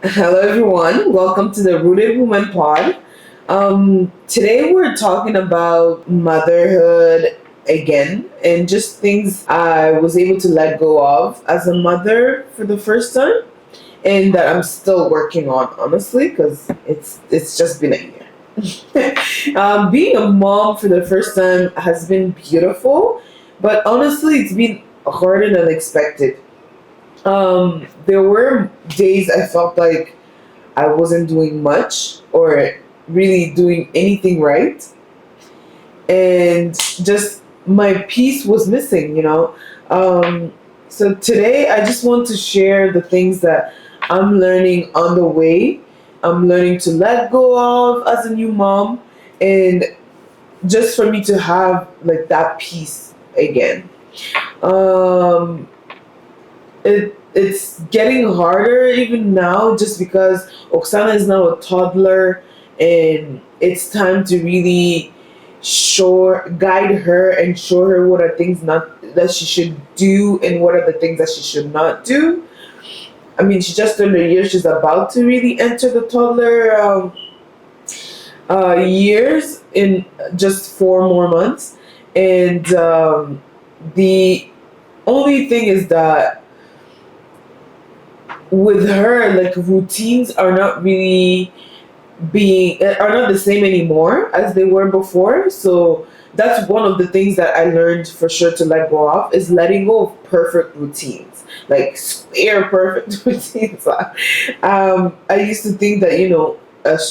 Hello, everyone. Welcome to the Rooted Woman Pod. Today, we're talking about motherhood again and just things I was able to let go of as a mother for the first time, and that I'm still working on, honestly, because it's just been a year. Being a mom for the first time has been beautiful, but honestly, it's been harder than expected. There were days I felt like I wasn't doing much or really doing anything right. And just my peace was missing. Um, so today I just want to share the things that I'm learning on the way. I'm learning to let go of as a new mom, and just for me to have like that peace again. Um, it's getting harder even now just because Oksana is now a toddler, and it's time to really guide her and show her what are things not that she should do and what are the things that she should not do. I mean, she just turned a year. She's about to really enter the toddler years in just 4 more months, and the only thing is that with her, like, routines are not really being are not the same anymore as they were before. So that's one of the things that I learned for sure to let go of, is letting go of perfect routines, like square perfect routines. I used to think that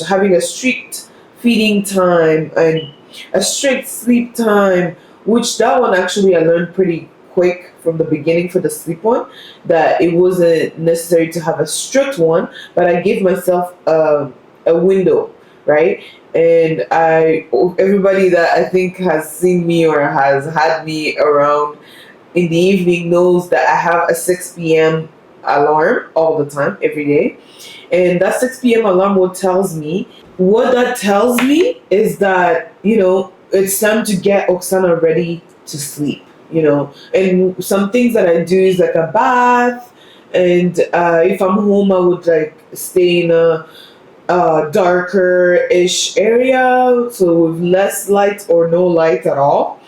having a strict feeding time and a strict sleep time, which that one actually I learned pretty quick from the beginning for the sleep one, that it wasn't necessary to have a strict one, but I gave myself a window, right? And everybody that I think has seen me or has had me around in the evening knows that I have a 6 p.m. alarm all the time, every day. And that 6 p.m. alarm, what that tells me is that, it's time to get Oksana ready to sleep. And some things that I do is like a bath. And if I'm home, I would like stay in a darker-ish area, so with less light or no light at all.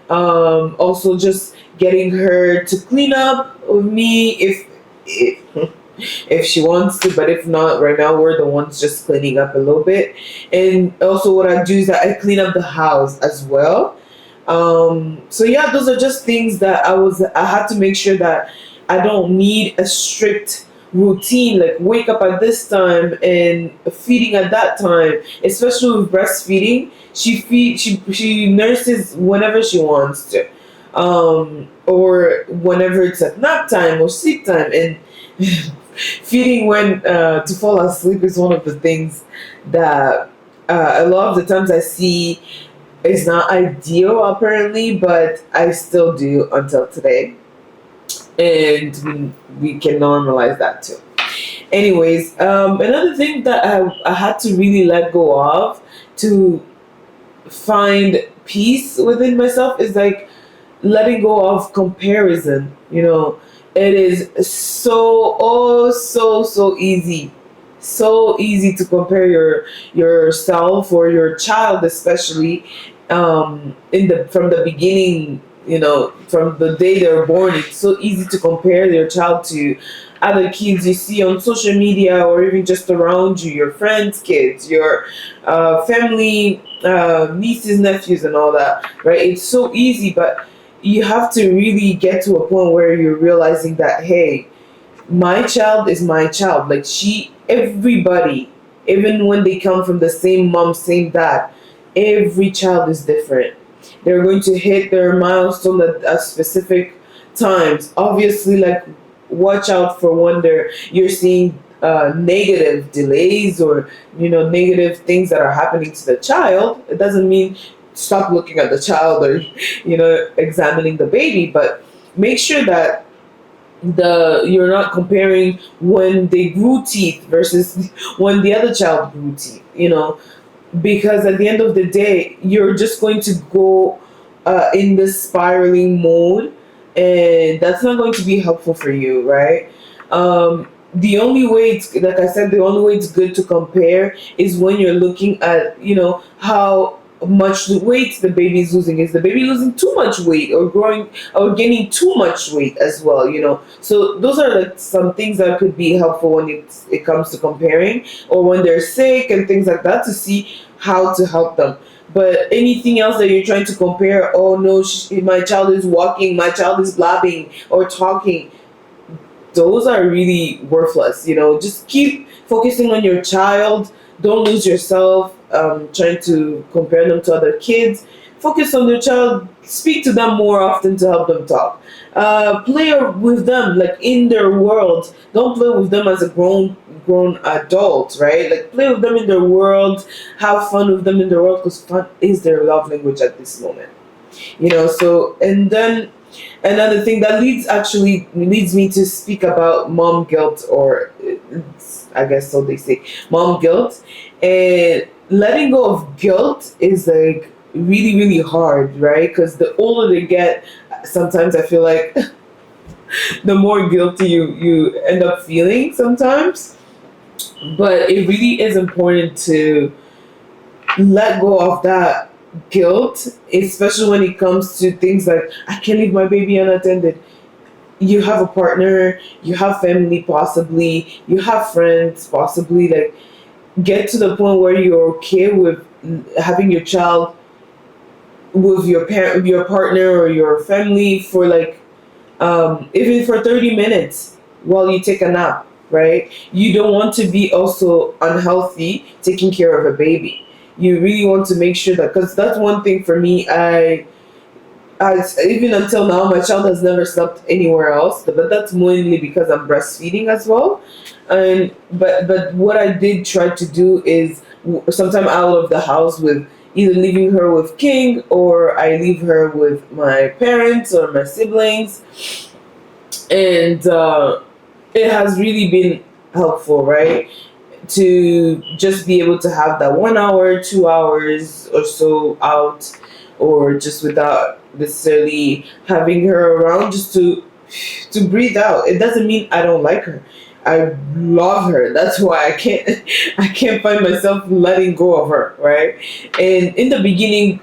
Also, just getting her to clean up with me if if she wants to, but if not, right now we're the ones just cleaning up a little bit. And also, what I do is that I clean up the house as well. So yeah, those are just things that I had to make sure that I don't need a strict routine, like wake up at this time and feeding at that time. Especially with breastfeeding, she nurses whenever she wants to, or whenever it's at nap time or sleep time. And feeding when to fall asleep is one of the things that a lot of the times I see is not ideal apparently, but I still do until today, and we can normalize that too. Anyways, another thing that I had to really let go of to find peace within myself is like letting go of comparison. It is so easy, so easy to compare yourself or your child, especially in the from the beginning. From the day they're born, it's so easy to compare their child to other kids you see on social media, or even just around you, your friends' kids, your family, nieces, nephews, and all that, right? It's so easy, but you have to really get to a point where you're realizing that, hey, my child is my child. Like, everybody, even when they come from the same mom, same dad, every child is different. They're going to hit their milestone at specific times. Obviously, like, watch out for when you're seeing negative delays, or negative things that are happening to the child. It doesn't mean stop looking at the child, or examining the baby, but make sure that you're not comparing when they grew teeth versus when the other child grew teeth. Because at the end of the day, you're just going to go in this spiraling mode, and that's not going to be helpful for you, right? the only way it's, like I said, the only way it's good to compare is when you're looking at, how much the weight the baby is losing. Is the baby losing too much weight, or growing, or gaining too much weight as well, so those are like some things that could be helpful when it comes to comparing, or when they're sick and things like that, to see how to help them. But anything else that you're trying to compare, oh no, my child is walking, my child is blabbing or talking, those are really worthless. Just keep focusing on your child. Don't lose yourself trying to compare them to other kids. Focus on your child. Speak to them more often to help them talk. Play with them like in their world. Don't play with them as a grown adult, right? Like, play with them in their world. Have fun with them in their world, because fun is their love language at this moment. So, and then another thing that leads me to speak about mom guilt, or I guess so they say, mom guilt. And letting go of guilt is like really, really hard, right? Because the older they get, sometimes I feel like the more guilty you end up feeling sometimes. But it really is important to let go of that guilt, especially when it comes to things like, I can't leave my baby unattended. You have a partner, you have family, possibly, you have friends, possibly. Like, get to the point where you're okay with having your child with your partner or your family for like, even for 30 minutes while you take a nap, right? You don't want to be also unhealthy taking care of a baby. You really want to make sure that, because that's one thing for me, even until now, my child has never slept anywhere else, but that's mainly because I'm breastfeeding as well. And but what I did try to do is, sometime out of the house, with either leaving her with King, or I leave her with my parents or my siblings. And it has really been helpful, right? To just be able to have that 1 hour, 2 hours or so out, or just without necessarily having her around, just to breathe out. It doesn't mean I don't like her. I love her. That's why I can't find myself letting go of her, right? And in the beginning,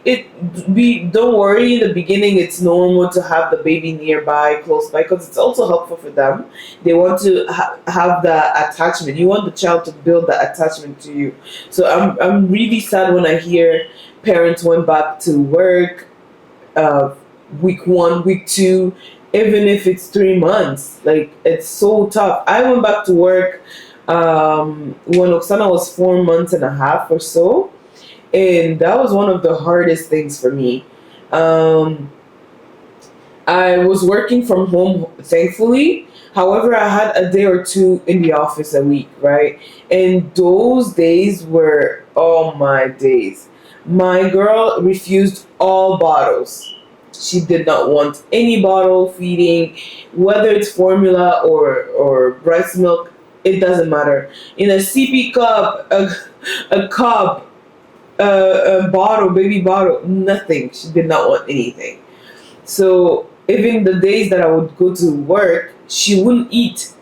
don't worry. In the beginning, it's normal to have the baby nearby, close by, because it's also helpful for them. They want to have that attachment. You want the child to build that attachment to you. So I'm really sad when I hear parents went back to work, week 1, week 2, even if it's 3 months. Like, it's so tough. I went back to work when Oksana was 4 months and a half or so, and that was one of the hardest things for me. um, I was working from home, thankfully. However, I had a day or two in the office a week, right? And those days were all my days. My girl refused all bottles. She did not want any bottle feeding, whether it's formula or breast milk. It doesn't matter. In a CP cup, a cup, a bottle, baby bottle, nothing. She did not want anything. So even the days that I would go to work, she wouldn't eat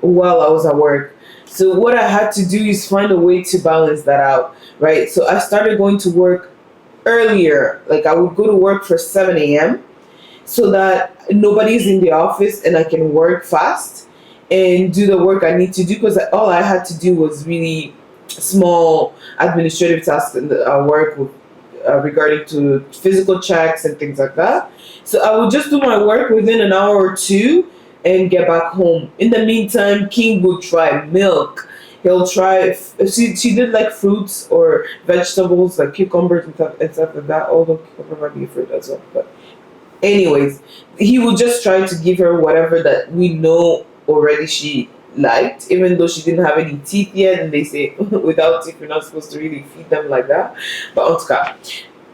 while I was at work. So what I had to do is find a way to balance that out, right? So I started going to work earlier. Like, I would go to work for 7 a.m. so that nobody's in the office and I can work fast and do the work I need to do, because all I had to do was really small administrative tasks in the work with, regarding to physical checks and things like that. So I would just do my work within an hour or two and get back home. In the meantime, King would try milk. He'll try. She did like fruits or vegetables like cucumbers and stuff like that. Although cucumber might be a fruit as well. But anyways, he would just try to give her whatever that we know already she liked, even though she didn't have any teeth yet. And they say without teeth, you're not supposed to really feed them like that. But en tout cas,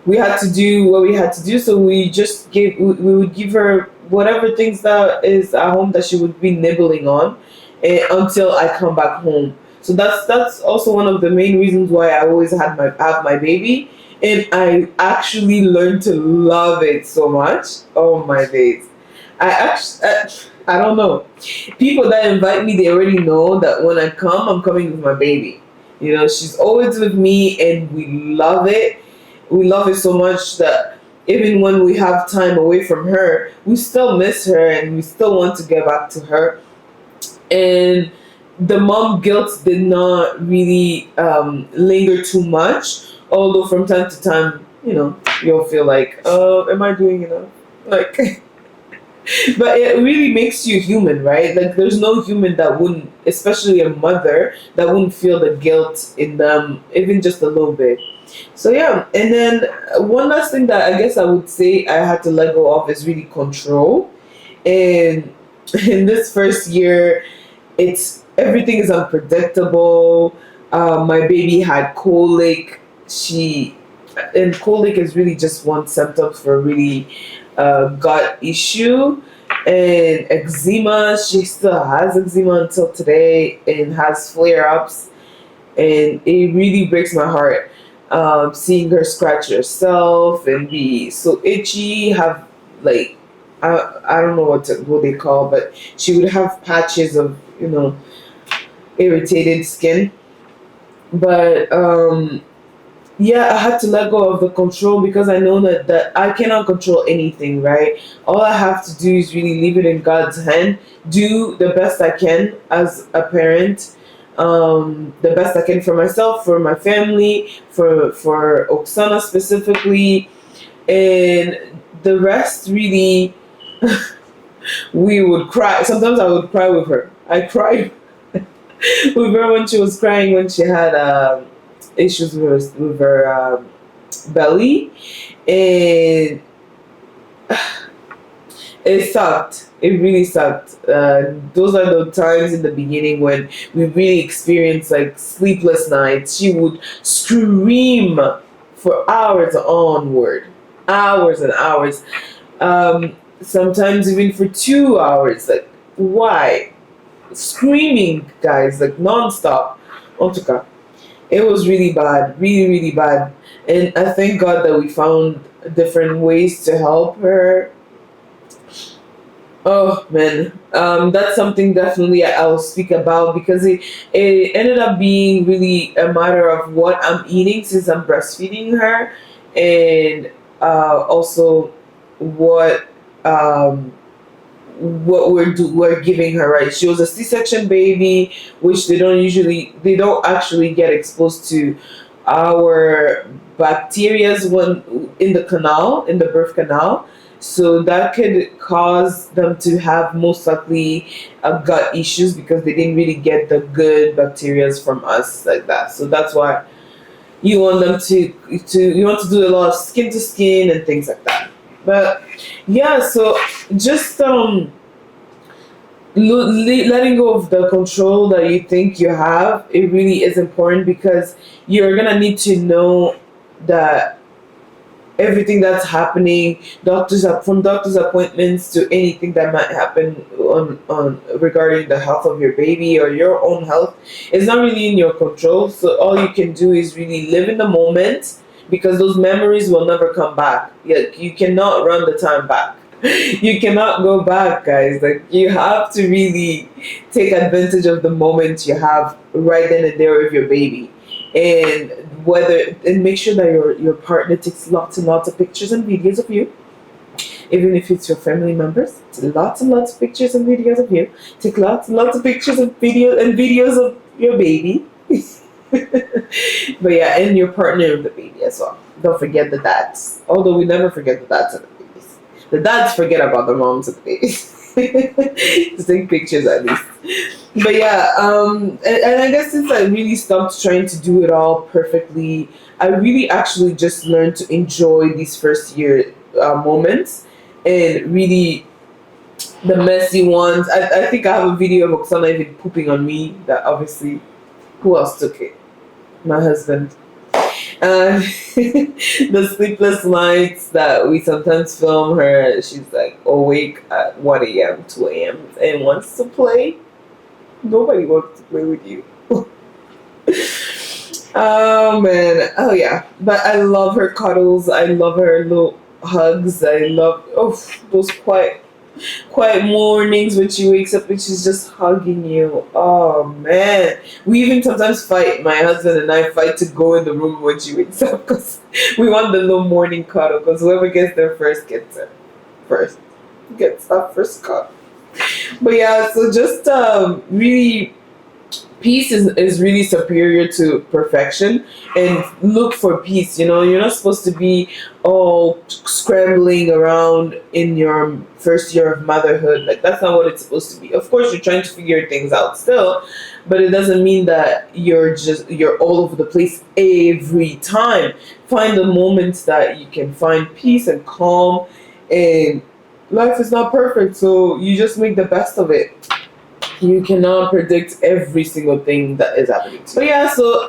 we had to do what we had to do. So we would give her whatever things that is at home that she would be nibbling on, until I come back home. So that's also one of the main reasons why I always have my baby, and I actually learned to love it so much. Oh my days. I don't know. People that invite me, they already know that when I come, I'm coming with my baby. She's always with me, and we love it. We love it so much that even when we have time away from her, we still miss her, and we still want to get back to her. And the mom guilt did not really linger too much, although from time to time, you'll feel like, oh, am I doing enough? Like, but it really makes you human, right? Like, there's no human that wouldn't, especially a mother, that wouldn't feel the guilt in them, even just a little bit. So yeah, and then one last thing that I guess I would say I had to let go of is really control. And in this first year, it's everything is unpredictable. My baby had colic. She and colic is really just one symptom for a really gut issue. And eczema, she still has eczema until today and has flare ups, and it really breaks my heart seeing her scratch herself and be so itchy. Have like I don't know what they call, but she would have patches of irritated skin. But yeah, I had to let go of the control because I know that I cannot control anything, right? All I have to do is really leave it in God's hand, do the best I can as a parent, the best I can for myself, for my family, for Oksana specifically, and the rest really we would cry. Sometimes I would cry with her. I cried with her when she was crying when she had issues with her belly, and it sucked. It really sucked. Those are the times in the beginning when we really experienced like sleepless nights. She would scream for hours onward, hours and hours. Sometimes even for 2 hours. Like, why? Screaming, guys, like nonstop. En tout cas, it was really bad, really, really bad. And I thank God that we found different ways to help her. Oh man, that's something definitely I'll speak about because it ended up being really a matter of what I'm eating since I'm breastfeeding her, and also what um, what we're giving her. Right, she was a C-section baby, which they don't actually get exposed to our bacterias when in the canal, in the birth canal, so that could cause them to have most likely gut issues because they didn't really get the good bacterias from us like that. So that's why you want them to you want to do a lot of skin to skin and things like that. But yeah, so just letting go of the control that you think you have, it really is important because you're gonna need to know that everything that's happening, from doctor's appointments to anything that might happen on regarding the health of your baby or your own health, is not really in your control. So all you can do is really live in the moment because those memories will never come back. You cannot run the time back. You cannot go back, guys. Like, you have to really take advantage of the moment you have right then and there with your baby, and make sure that your partner takes lots and lots of pictures and videos of you, even if it's your family members. Lots and lots of pictures and videos of you. Take lots and lots of pictures and videos of your baby. But yeah, and your partner and the baby as well. Don't forget the dads. Although we never forget the dads and the babies. The dads forget about the moms and the babies. Just take pictures at least. But yeah, and I guess since I really stopped trying to do it all perfectly, I really actually just learned to enjoy these first year moments, and really the messy ones. I think I have a video of Oksana even pooping on me. That obviously, who else took it? My husband. And the sleepless nights that we sometimes film her, she's like awake at 1 a.m., 2 a.m. and wants to play. Nobody wants to play with you. Oh man. Oh yeah. But I love her cuddles. I love her little hugs. I love those quiet. quiet mornings when she wakes up and she's just hugging you. Oh man, we even sometimes fight. My husband and I fight to go in the room when she wakes up because we want the little morning cuddle. Because whoever gets there first gets it first, gets that first cuddle. But yeah, so just really peace is really superior to perfection, and look for peace. You're not supposed to be all scrambling around in your first year of motherhood. Like, that's not what it's supposed to be. Of course you're trying to figure things out still, but it doesn't mean that you're all over the place every time. Find the moments that you can find peace and calm, and life is not perfect, so you just make the best of it. You cannot predict every single thing that is happening to you. But yeah, so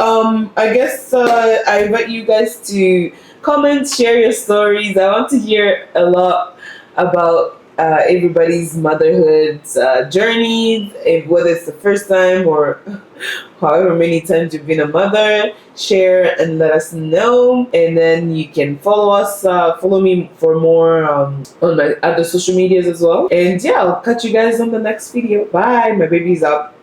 I guess I invite you guys to comment, share your stories. I want to hear a lot about everybody's motherhood journeys, whether it's the first time or however many times you've been a mother. Share and let us know, and then you can follow me for more on my other social medias as well. And yeah, I'll catch you guys on the next video. Bye. My baby's up.